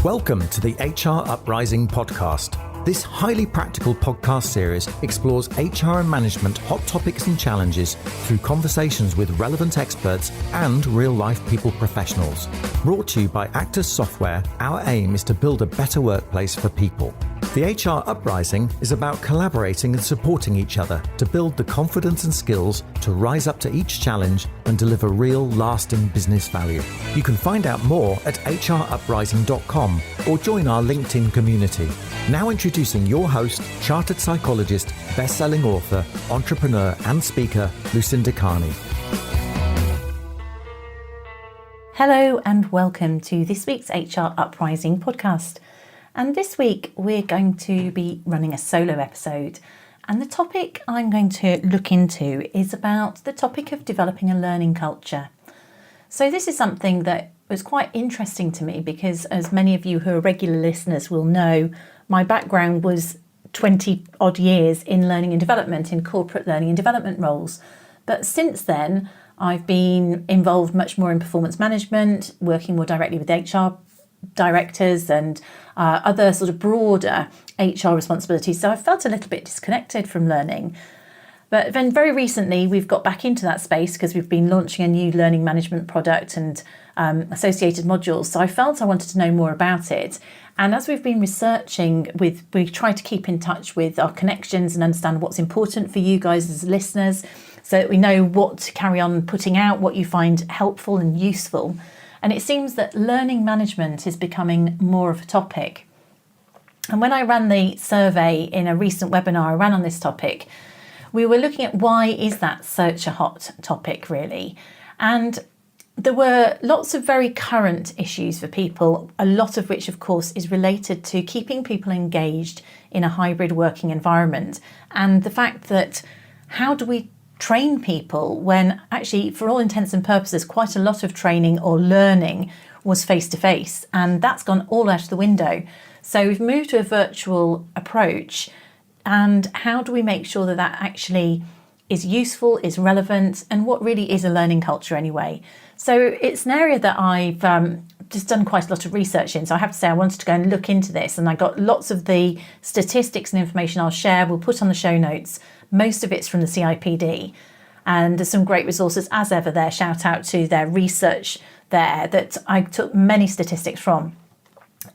Welcome to the HR Uprising podcast. This highly practical podcast series explores HR and management hot topics and challenges through conversations with relevant experts and real-life people professionals. Brought to you by Actus software, our aim is to build a better workplace for people. The HR Uprising is about collaborating and supporting each other to build the confidence and skills to rise up to each challenge and deliver real, lasting business value. You can find out more at hruprising.com or join our LinkedIn community. Now introducing your host, chartered psychologist, best-selling author, entrepreneur and speaker, Lucinda. Hello and welcome to this week's HR Uprising podcast. And this week we're going to be running a solo episode. And the topic I'm going to look into is about the topic of developing a learning culture. So this is something that was quite interesting to me because, as many of you who are regular listeners will know, my background was 20 odd years in learning and development, in corporate learning and development roles. But since then, I've been involved much more in performance management, working more directly with HR directors and other sort of broader HR responsibilities. So I felt a little bit disconnected from learning. But then very recently, we've got back into that space because we've been launching a new learning management product and associated modules. So I felt I wanted to know more about it. And as we've been researching, we try to keep in touch with our connections and understand what's important for you guys as listeners so that we know what to carry on putting out, what you find helpful and useful. And it seems that learning management is becoming more of a topic. And when I ran the survey in a recent webinar I ran on this topic, we were looking at why is that such a hot topic, really? And there were lots of very current issues for people, a lot of which, of course, is related to keeping people engaged in a hybrid working environment. And the fact that how do we train people when actually, for all intents and purposes, quite a lot of training or learning was face-to-face, and that's gone all out of the window. So we've moved to a virtual approach, and how do we make sure that that actually is useful, is relevant, and what really is a learning culture anyway? So it's an area that I've just done quite a lot of research in. So I have to say I wanted to go and look into this, and I got lots of the statistics and information I'll share, we'll put on the show notes. Most of it's from the e-PDR, and there's some great resources as ever there. Shout out to their research there that I took many statistics from.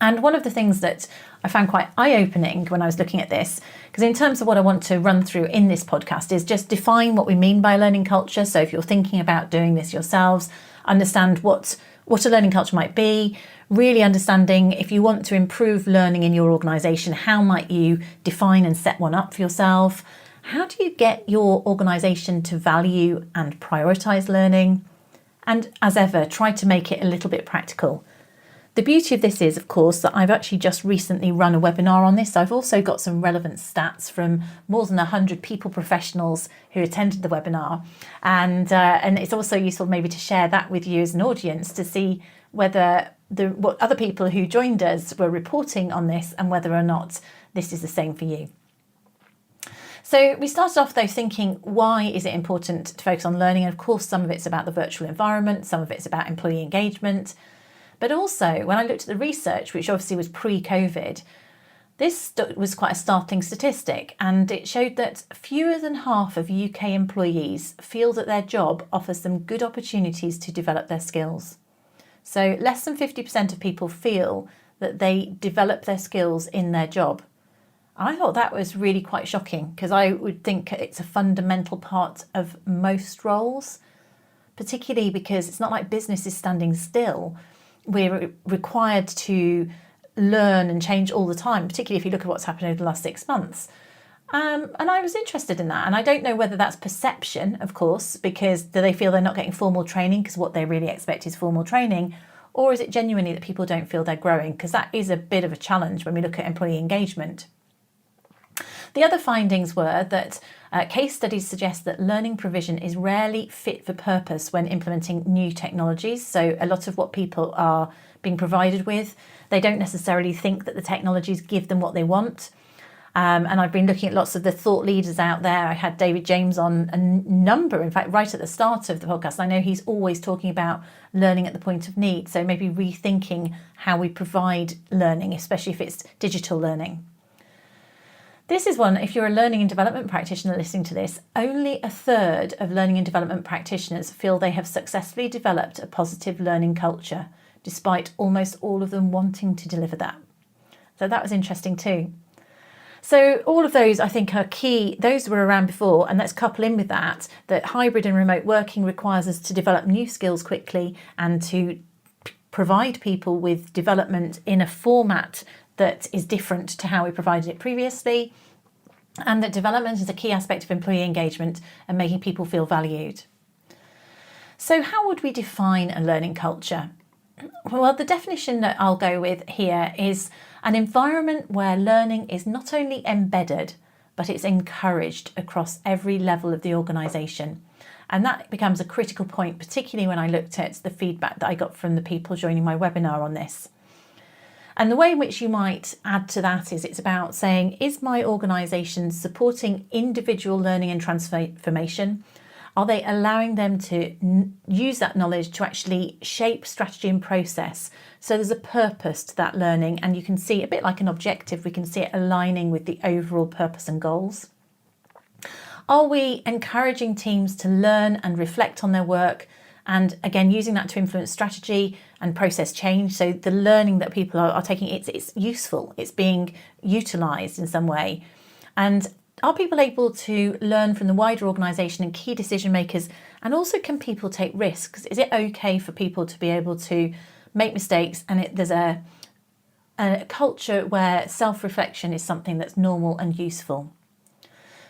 And one of the things that I found quite eye-opening when I was looking at this, because in terms of what I want to run through in this podcast is just define what we mean by learning culture. So if you're thinking about doing this yourselves, understand what a learning culture might be, really understanding if you want to improve learning in your organisation, how might you define and set one up for yourself? How do you get your organisation to value and prioritise learning? And as ever, try to make it a little bit practical. The beauty of this is, of course, that I've actually just recently run a webinar on this. I've also got some relevant stats from more than 100 people professionals who attended the webinar. And it's also useful maybe to share that with you as an audience to see whether what other people who joined us were reporting on this and whether or not this is the same for you. So we started off though thinking, why is it important to focus on learning? And of course, some of it's about the virtual environment, some of it's about employee engagement. But also, when I looked at the research, which obviously was pre-COVID, this was quite a startling statistic, and it showed that fewer than half of UK employees feel that their job offers them good opportunities to develop their skills. So less than 50% of people feel that they develop their skills in their job. I thought that was really quite shocking because I would think it's a fundamental part of most roles, particularly because it's not like business is standing still. We're required to learn and change all the time, particularly if you look at what's happened over the last 6 months. And I was interested in that. And I don't know whether that's perception, of course, because do they feel they're not getting formal training because what they really expect is formal training? Or is it genuinely that people don't feel they're growing? Because that is a bit of a challenge when we look at employee engagement. The other findings were that case studies suggest that learning provision is rarely fit for purpose when implementing new technologies. So a lot of what people are being provided with, they don't necessarily think that the technologies give them what they want. And I've been looking at lots of the thought leaders out there. I had David James on a number, in fact, right at the start of the podcast. I know he's always talking about learning at the point of need. So maybe rethinking how we provide learning, especially if it's digital learning. This is one, if you're a learning and development practitioner listening to this, only a third of learning and development practitioners feel they have successfully developed a positive learning culture, despite almost all of them wanting to deliver that. So that was interesting too. So all of those, I think, are key. Those were around before, and let's couple in with that hybrid and remote working requires us to develop new skills quickly and to provide people with development in a format that is different to how we provided it previously, and that development is a key aspect of employee engagement and making people feel valued. So how would we define a learning culture? Well, the definition that I'll go with here is an environment where learning is not only embedded, but it's encouraged across every level of the organisation. And that becomes a critical point, particularly when I looked at the feedback that I got from the people joining my webinar on this. And the way in which you might add to that is it's about saying, is my organisation supporting individual learning and transformation? Are they allowing them to use that knowledge to actually shape strategy and process? So there's a purpose to that learning, and you can see, a bit like an objective, we can see it aligning with the overall purpose and goals. Are we encouraging teams to learn and reflect on their work? And again, using that to influence strategy and process change. So the learning that people are taking, it's useful, it's being utilised in some way. And are people able to learn from the wider organisation and key decision makers? And also, can people take risks? Is it okay for people to be able to make mistakes? And there's a culture where self-reflection is something that's normal and useful.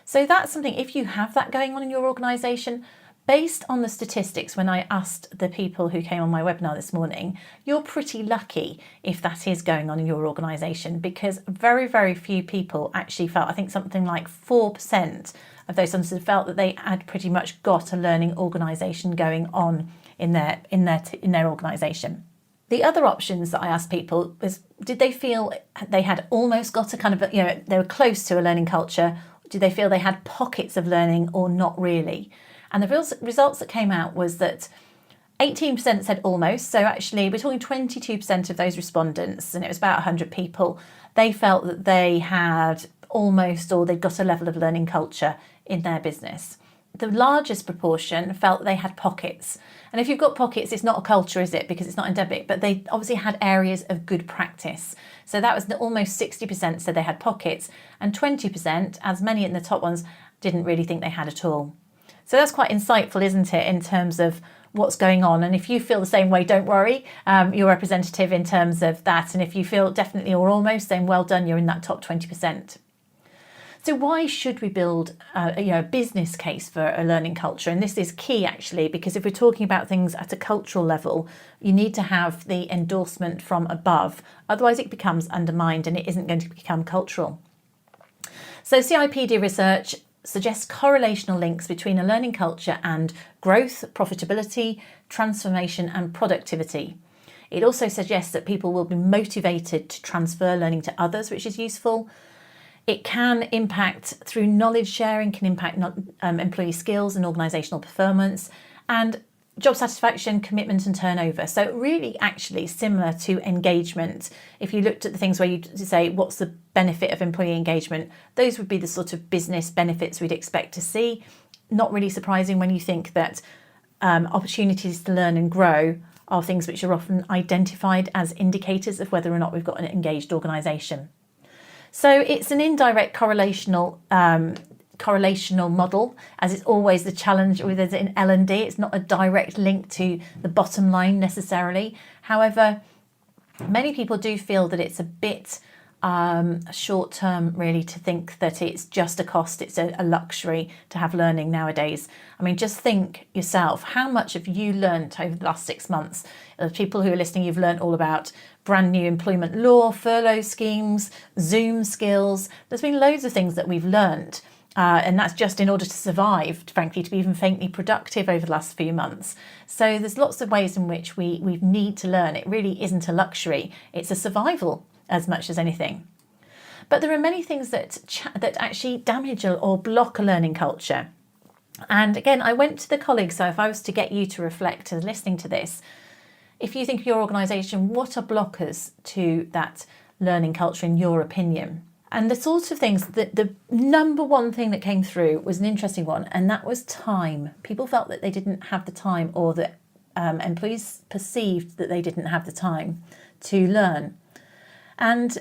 So that's something, if you have that going on in your organisation, based on the statistics, when I asked the people who came on my webinar this morning, you're pretty lucky if that is going on in your organisation, because very, very few people actually felt, I think something like 4% of those answers felt that they had pretty much got a learning organisation going on in their organisation. The other options that I asked people was, did they feel they had almost got a kind of, they were close to a learning culture? Did they feel they had pockets of learning or not really? And the results that came out was that 18% said almost. So actually, we're talking 22% of those respondents, and it was about 100 people. They felt that they had almost, or they'd got a level of learning culture in their business. The largest proportion felt that they had pockets. And if you've got pockets, it's not a culture, is it? Because it's not endemic, but they obviously had areas of good practice. So that was almost 60% said they had pockets, and 20%, as many in the top ones, didn't really think they had at all. So that's quite insightful, isn't it, in terms of what's going on? And if you feel the same way, don't worry, you're representative in terms of that. And if you feel definitely or almost, then well done, you're in that top 20%. So why should we build a business case for a learning culture? And this is key, actually, because if we're talking about things at a cultural level, you need to have the endorsement from above. Otherwise, it becomes undermined and it isn't going to become cultural. So CIPD research suggests correlational links between a learning culture and growth, profitability, transformation, and productivity. It also suggests that people will be motivated to transfer learning to others, which is useful. It can impact through knowledge sharing, can impact employee skills and organisational performance, and job satisfaction, commitment and turnover. So really actually similar to engagement. If you looked at the things where you say, what's the benefit of employee engagement? Those would be the sort of business benefits we'd expect to see. Not really surprising when you think that opportunities to learn and grow are things which are often identified as indicators of whether or not we've got an engaged organisation. So it's an indirect correlational model, as it's always the challenge with it in L&D. It's not a direct link to the bottom line necessarily. However, many people do feel that it's a bit short term, really, to think that it's just a cost, it's a luxury to have learning nowadays. I mean, just think yourself, how much have you learnt over the last 6 months? People who are listening, you've learnt all about brand new employment law, furlough schemes, Zoom skills. There's been loads of things that we've learnt. And that's just in order to survive, frankly, to be even faintly productive over the last few months. So there's lots of ways in which we need to learn. It really isn't a luxury. It's a survival as much as anything. But there are many things that actually damage or block a learning culture. And again, I went to the colleagues, so if I was to get you to reflect as listening to this, if you think of your organisation, what are blockers to that learning culture in your opinion? And the sorts of things, that the number one thing that came through was an interesting one, and that was time. People felt that they didn't have the time, or that employees perceived that they didn't have the time to learn. And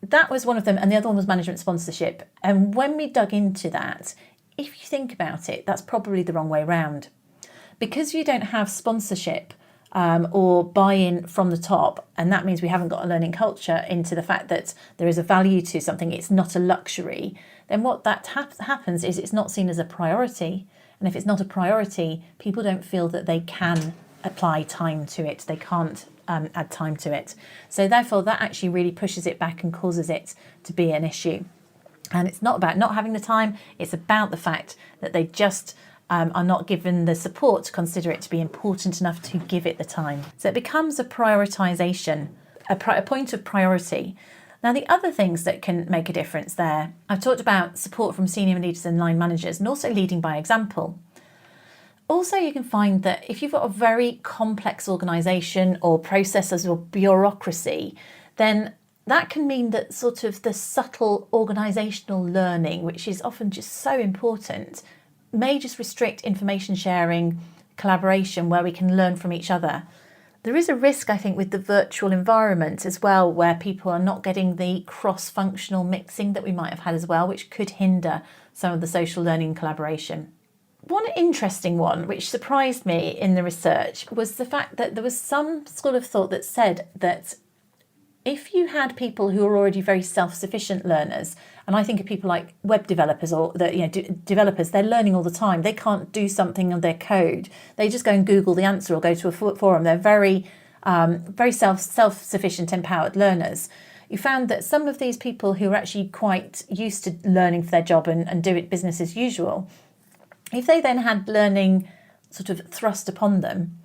that was one of them, and the other one was management sponsorship. And when we dug into that, if you think about it, that's probably the wrong way around. Because you don't have sponsorship or buy-in from the top, and that means we haven't got a learning culture into the fact that there is a value to something, it's not a luxury, then what that happens is it's not seen as a priority. And if it's not a priority, people don't feel that they can apply time to it, they can't add time to it. So therefore that actually really pushes it back and causes it to be an issue. And it's not about not having the time, it's about the fact that they just are not given the support to consider it to be important enough to give it the time. So it becomes a prioritisation, a point of priority. Now, the other things that can make a difference there, I've talked about support from senior leaders and line managers, and also leading by example. Also, you can find that if you've got a very complex organisation or processes or bureaucracy, then that can mean that sort of the subtle organisational learning, which is often just so important, may just restrict information sharing, collaboration, where we can learn from each other. There is a risk, I think, with the virtual environment as well, where people are not getting the cross-functional mixing that we might have had as well, which could hinder some of the social learning and collaboration. One interesting one, which surprised me in the research, was the fact that there was some school of thought that said that if you had people who are already very self-sufficient learners, and I think of people like web developers or developers, they're learning all the time. They can't do something on their code. They just go and Google the answer or go to a forum. They're very self-sufficient, empowered learners. You found that some of these people who are actually quite used to learning for their job and do it business as usual, if they then had learning sort of thrust upon them,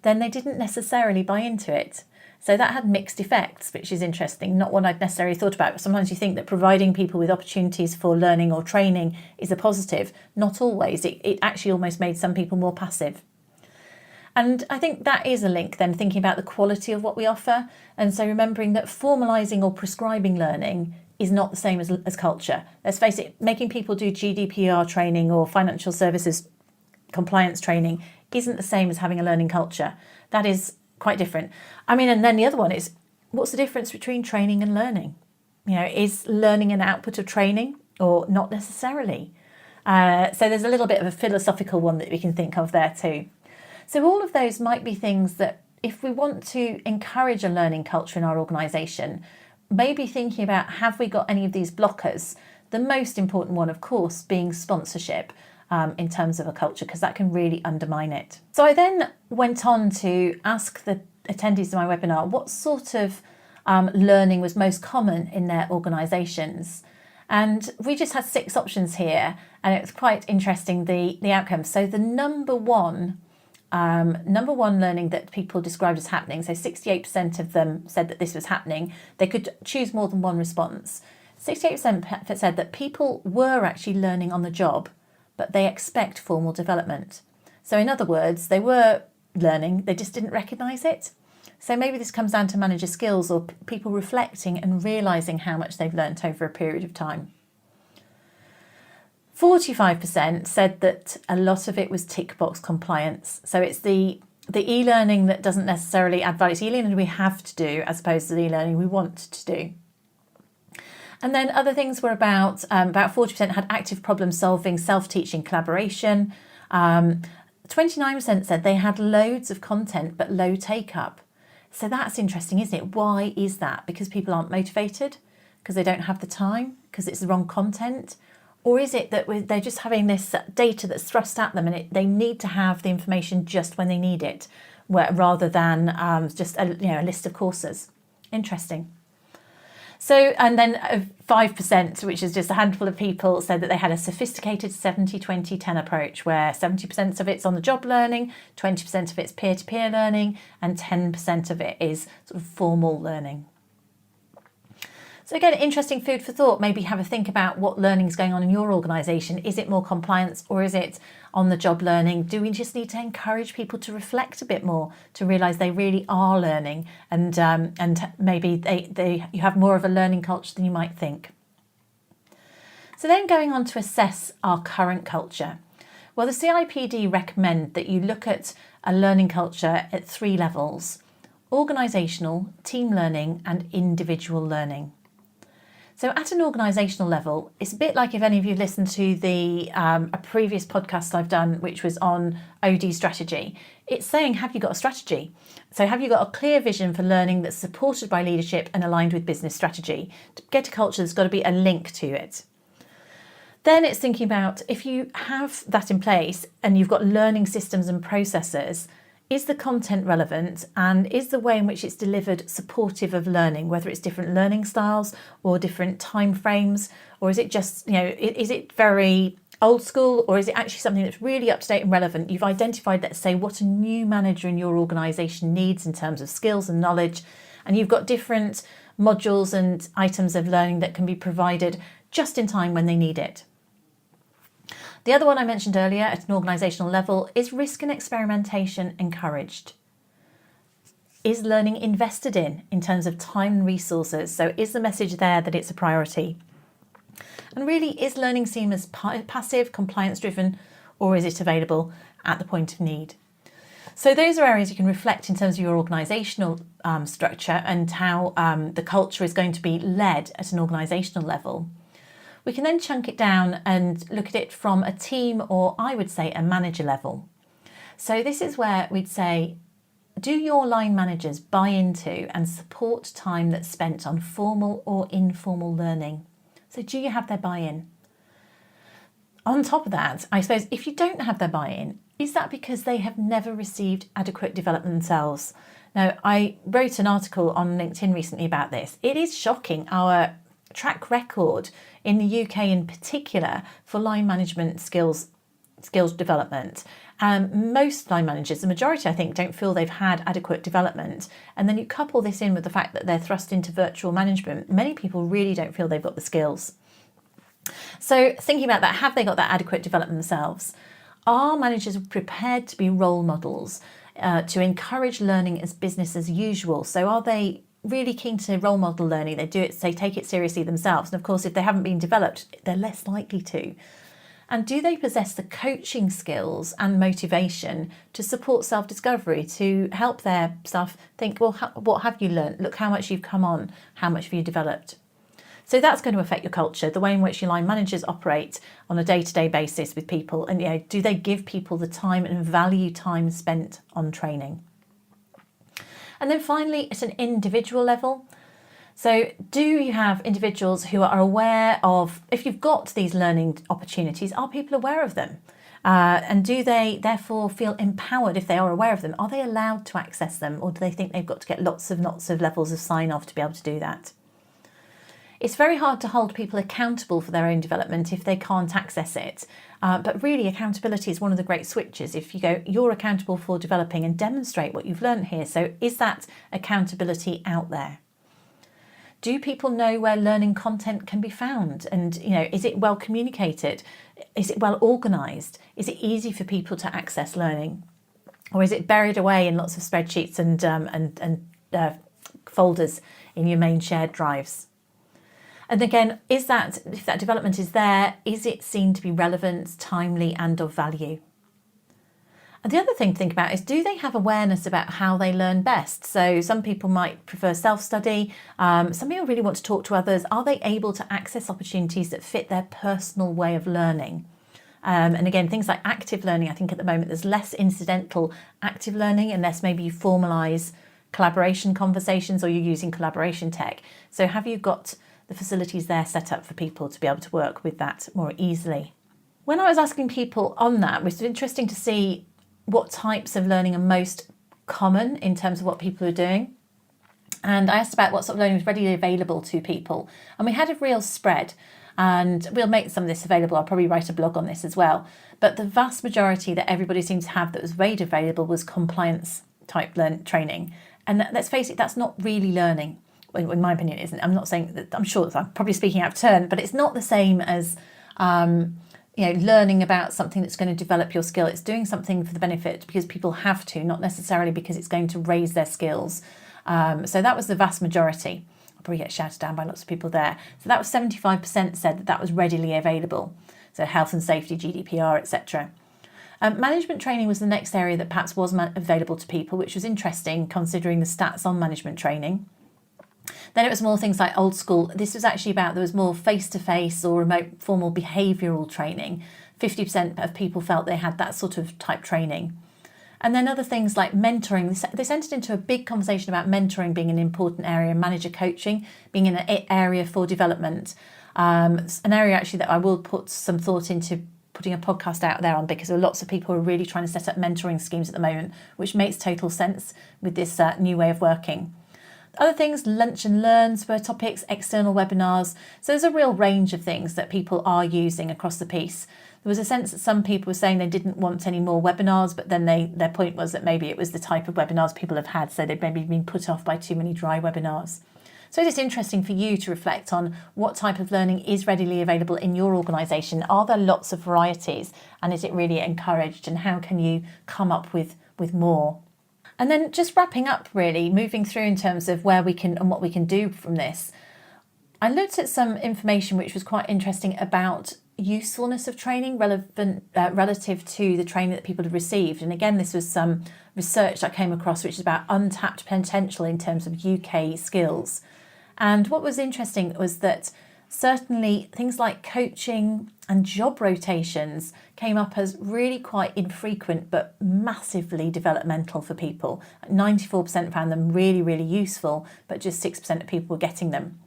then they didn't necessarily buy into it. So that had mixed effects, which is interesting, not one I'd necessarily thought about. Sometimes you think that providing people with opportunities for learning or training is a positive. Not always. It actually almost made some people more passive. And I think that is a link then, thinking about the quality of what we offer. And so remembering that formalising or prescribing learning is not the same as culture. Let's face it, making people do GDPR training or financial services compliance training isn't the same as having a learning culture. That is quite different. I mean, and then the other one is, what's the difference between training and learning? Is learning an output of training or not necessarily? So there's a little bit of a philosophical one that we can think of there too. So all of those might be things that if we want to encourage a learning culture in our organisation, maybe thinking about, have we got any of these blockers? The most important one, of course, being sponsorship. In terms of a culture, because that can really undermine it. So I then went on to ask the attendees of my webinar what sort of learning was most common in their organisations. And we just had 6 options here, and it was quite interesting, the outcomes. So the number one learning that people described as happening, so 68% of them said that this was happening. They could choose more than one response. 68% said that people were actually learning on the job, but they expect formal development. So in other words, they were learning, they just didn't recognise it. So maybe this comes down to manager skills or people reflecting and realising how much they've learnt over a period of time. 45% said that a lot of it was tick box compliance. So it's the e-learning that doesn't necessarily add value. It's e-learning we have to do as opposed to the e-learning we want to do. And then other things were about 40% had active problem solving, self-teaching, collaboration. 29% said they had loads of content but low take-up. So that's interesting, isn't it? Why is that? Because people aren't motivated? Because they don't have the time? Because it's the wrong content? Or is it that they're just having this data that's thrust at them and they need to have the information just when they need it, rather than just a list of courses? Interesting. So, and then 5%, which is just a handful of people, said that they had a sophisticated 70-20-10 approach, where 70% of it's on the job learning, 20% of it's peer-to-peer learning, and 10% of it is sort of formal learning. So again, interesting food for thought. Maybe have a think about what learning is going on in your organisation. Is it more compliance or is it on the job learning? Do we just need to encourage people to reflect a bit more, to realise they really are learning, and maybe you have more of a learning culture than you might think. So then going on to assess our current culture. Well, the CIPD recommend that you look at a learning culture at 3 levels: organisational, team learning and individual learning. So at an organisational level, it's a bit like if any of you listened to a previous podcast I've done, which was on OD strategy. It's saying, have you got a strategy? So have you got a clear vision for learning that's supported by leadership and aligned with business strategy? To get a culture, there's got to be a link to it. Then it's thinking about, if you have that in place and you've got learning systems and processes, is the content relevant, and is the way in which it's delivered supportive of learning, whether it's different learning styles or different time frames, or is it just, is it very old school, or is it actually something that's really up to date and relevant? You've identified, let's say, what a new manager in your organisation needs in terms of skills and knowledge, and you've got different modules and items of learning that can be provided just in time when they need it. The other one I mentioned earlier at an organisational level is risk and experimentation encouraged. Is learning invested in terms of time and resources? So is the message there that it's a priority? And really, is learning seen as passive, compliance driven, or is it available at the point of need? So those are areas you can reflect in terms of your organisational structure and how the culture is going to be led at an organisational level. We can then chunk it down and look at it from a team, or I would say a manager level. So this is where we'd say, do your line managers buy into and support time that's spent on formal or informal learning? So do you have their buy-in? On top of that, I suppose if you don't have their buy-in, is that because they have never received adequate development themselves? Now, I wrote an article on LinkedIn recently about this. It is shocking, our track record in the UK in particular for line management skills development. Most line managers, the majority I think, don't feel they've had adequate development. And then you couple this in with the fact that they're thrust into virtual management. Many people really don't feel they've got the skills. So thinking about that, have they got that adequate development themselves? Are managers prepared to be role models, to encourage learning as business as usual? So are they really keen to role model learning? They take it seriously themselves. And of course, if they haven't been developed, they're less likely to. And do they possess the coaching skills and motivation to support self-discovery, to help their staff think, well, what have you learned? Look how much you've come on, how much have you developed? So that's going to affect your culture, the way in which your line managers operate on a day-to-day basis with people. And do they give people the time and value time spent on training? And then finally, at an individual level, so do you have individuals who are aware of, if you've got these learning opportunities, are people aware of them? And do they therefore feel empowered if they are aware of them? Are they allowed to access them, or do they think they've got to get lots of levels of sign-off to be able to do that? It's very hard to hold people accountable for their own development if they can't access it. But really, accountability is one of the great switches. If you go, you're accountable for developing, and demonstrate what you've learned here. So is that accountability out there? Do people know where learning content can be found? And, is it well communicated? Is it well organised? Is it easy for people to access learning? Or is it buried away in lots of spreadsheets and folders in your main shared drives? And again, if that development is there, is it seen to be relevant, timely and of value? And the other thing to think about is, do they have awareness about how they learn best? So some people might prefer self-study. Some people really want to talk to others. Are they able to access opportunities that fit their personal way of learning? And again, things like active learning, I think at the moment there's less incidental active learning unless maybe you formalise collaboration conversations or you're using collaboration tech. So have you got the facilities there set up for people to be able to work with that more easily? When I was asking people on that, it was interesting to see what types of learning are most common in terms of what people are doing. And I asked about what sort of learning was readily available to people. And we had a real spread, and we'll make some of this available. I'll probably write a blog on this as well. But the vast majority that everybody seemed to have that was made available was compliance type training. And let's face it, that's not really learning. in my opinion, it isn't. I'm not saying that, I'm sure that I'm probably speaking out of turn, but it's not the same as learning about something that's going to develop your skill. It's doing something for the benefit because people have to, not necessarily because it's going to raise their skills. So that was the vast majority. I'll probably get shouted down by lots of people there. So that was 75% said that was readily available. So health and safety, GDPR, etc. Management training was the next area that perhaps was available to people, which was interesting considering the stats on management training. Then it was more things like old school. This was actually about, there was more face-to-face or remote formal behavioural training. 50% of people felt they had that sort of type training. And then other things like mentoring. This entered into a big conversation about mentoring being an important area, manager coaching being an area for development. An area actually that I will put some thought into putting a podcast out there on, because there are lots of people who are really trying to set up mentoring schemes at the moment, which makes total sense with this new way of working. Other things, lunch and learns were topics, external webinars. So there's a real range of things that people are using across the piece. There was a sense that some people were saying they didn't want any more webinars, but then their point was that maybe it was the type of webinars people have had, so they've maybe been put off by too many dry webinars. So it's interesting for you to reflect on what type of learning is readily available in your organisation. Are there lots of varieties, and is it really encouraged, and how can you come up with more? And then just wrapping up, really, moving through in terms of where we can and what we can do from this. I looked at some information which was quite interesting about usefulness of training relative to the training that people have received. And again, this was some research that came across which is about untapped potential in terms of UK skills. And what was interesting was that certainly things like coaching and job rotations came up as really quite infrequent but massively developmental for people. 94% found them really, really useful, but just 6% of people were getting them.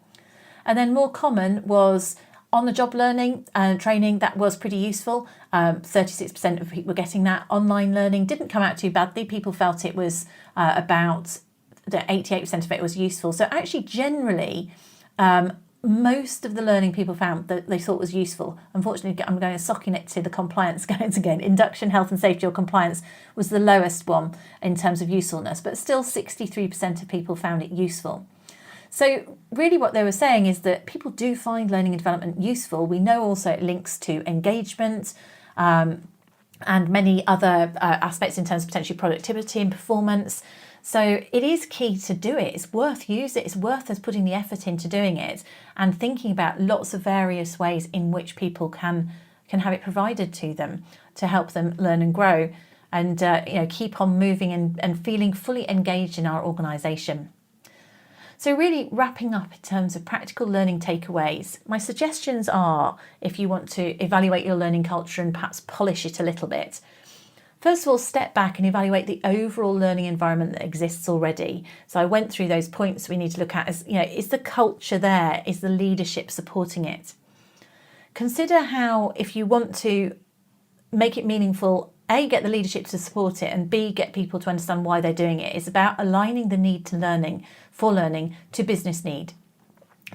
And then more common was on-the-job learning and training. That was pretty useful. 36% of people were getting that. Online learning didn't come out too badly. People felt it was about 88% of it was useful. So actually, generally, most of the learning people found that they thought was useful. Unfortunately, I'm going to socking it to the compliance guides again. Induction, health and safety or compliance was the lowest one in terms of usefulness, but still 63% of people found it useful. So really what they were saying is that people do find learning and development useful. We know also it links to engagement and many other aspects in terms of potentially productivity and performance. So it is key to do it. It's worth using it. It's worth us putting the effort into doing it and thinking about lots of various ways in which people can have it provided to them to help them learn and grow and keep on moving and feeling fully engaged in our organisation. So really wrapping up in terms of practical learning takeaways, my suggestions are, if you want to evaluate your learning culture and perhaps polish it a little bit, first of all, step back and evaluate the overall learning environment that exists already. So I went through those points we need to look at as, is the culture there? Is the leadership supporting it? Consider how, if you want to make it meaningful, A, get the leadership to support it, and B, get people to understand why they're doing it. It's about aligning the need to learning to business need,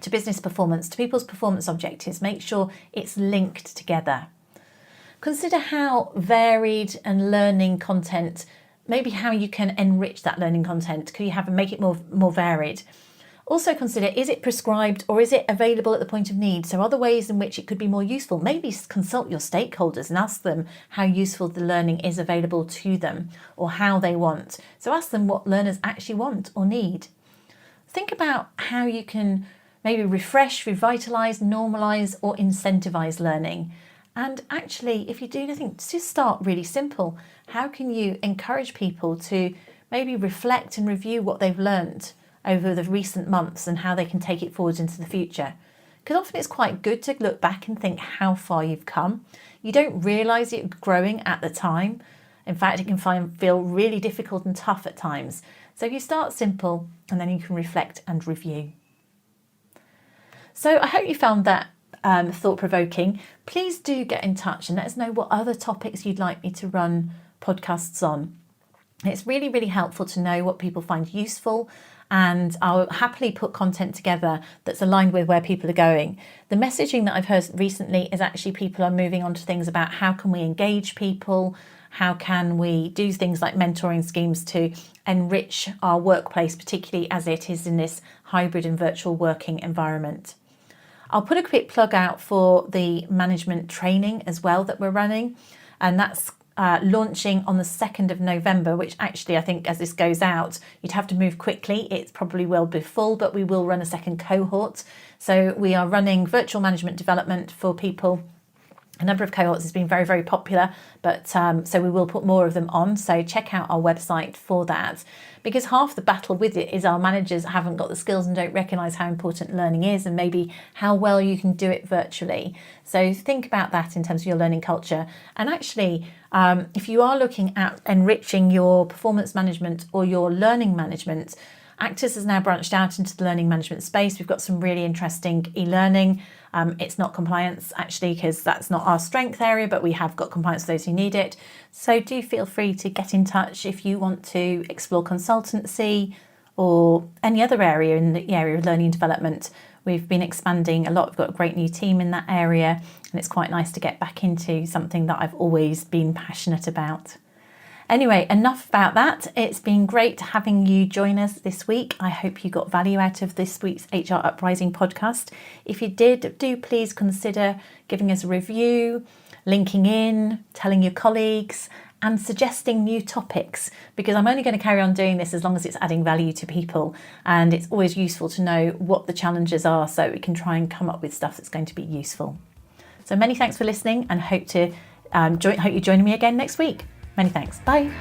to business performance, to people's performance objectives. Make sure it's linked together. Consider how varied and learning content, maybe how you can enrich that learning content. Could you make it more varied? Also consider, is it prescribed or is it available at the point of need? So other ways in which it could be more useful. Maybe consult your stakeholders and ask them how useful the learning is available to them or how they want. So ask them what learners actually want or need. Think about how you can maybe refresh, revitalise, normalise or incentivise learning. And actually, if you do nothing, just start really simple. How can you encourage people to maybe reflect and review what they've learned over the recent months and how they can take it forward into the future? Because often it's quite good to look back and think how far you've come. You don't realise you're growing at the time. In fact, it can feel really difficult and tough at times. So if you start simple and then you can reflect and review. So I hope you found that thought-provoking. Please do get in touch and let us know what other topics you'd like me to run podcasts on. It's really, really helpful to know what people find useful, and I'll happily put content together that's aligned with where people are going. The messaging that I've heard recently is actually people are moving on to things about how can we engage people, How can we do things like mentoring schemes to enrich our workplace, particularly as it is in this hybrid and virtual working environment? I'll put a quick plug out for the management training as well that we're running, and that's launching on the 2nd of November, which actually I think as this goes out, you'd have to move quickly. It probably will be full, but we will run a second cohort. So we are running virtual management development for people. A number of cohorts has been very, very popular, but so we will put more of them on. So check out our website for that, because half the battle with it is our managers haven't got the skills and don't recognise how important learning is, and maybe how well you can do it virtually. So think about that in terms of your learning culture. And actually, if you are looking at enriching your performance management or your learning management, Actus has now branched out into the learning management space. We've got some really interesting e-learning. It's not compliance actually, because that's not our strength area, but we have got compliance for those who need it. So do feel free to get in touch if you want to explore consultancy or any other area in the area of learning and development. We've been expanding a lot. We've got a great new team in that area, and it's quite nice to get back into something that I've always been passionate about. Anyway, enough about that. It's been great having you join us this week. I hope you got value out of this week's HR Uprising podcast. If you did, do please consider giving us a review, linking in, telling your colleagues, and suggesting new topics, because I'm only going to carry on doing this as long as it's adding value to people. And it's always useful to know what the challenges are so we can try and come up with stuff that's going to be useful. So many thanks for listening, and hope you join me again next week. Many thanks. Bye.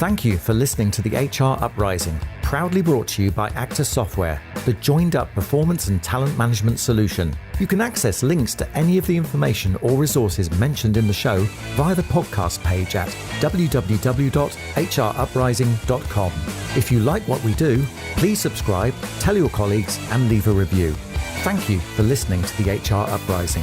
Thank you for listening to the HR Uprising, proudly brought to you by Actus Software, the joined-up performance and talent management solution. You can access links to any of the information or resources mentioned in the show via the podcast page at www.hruprising.com. If you like what we do, please subscribe, tell your colleagues, and leave a review. Thank you for listening to the HR Uprising.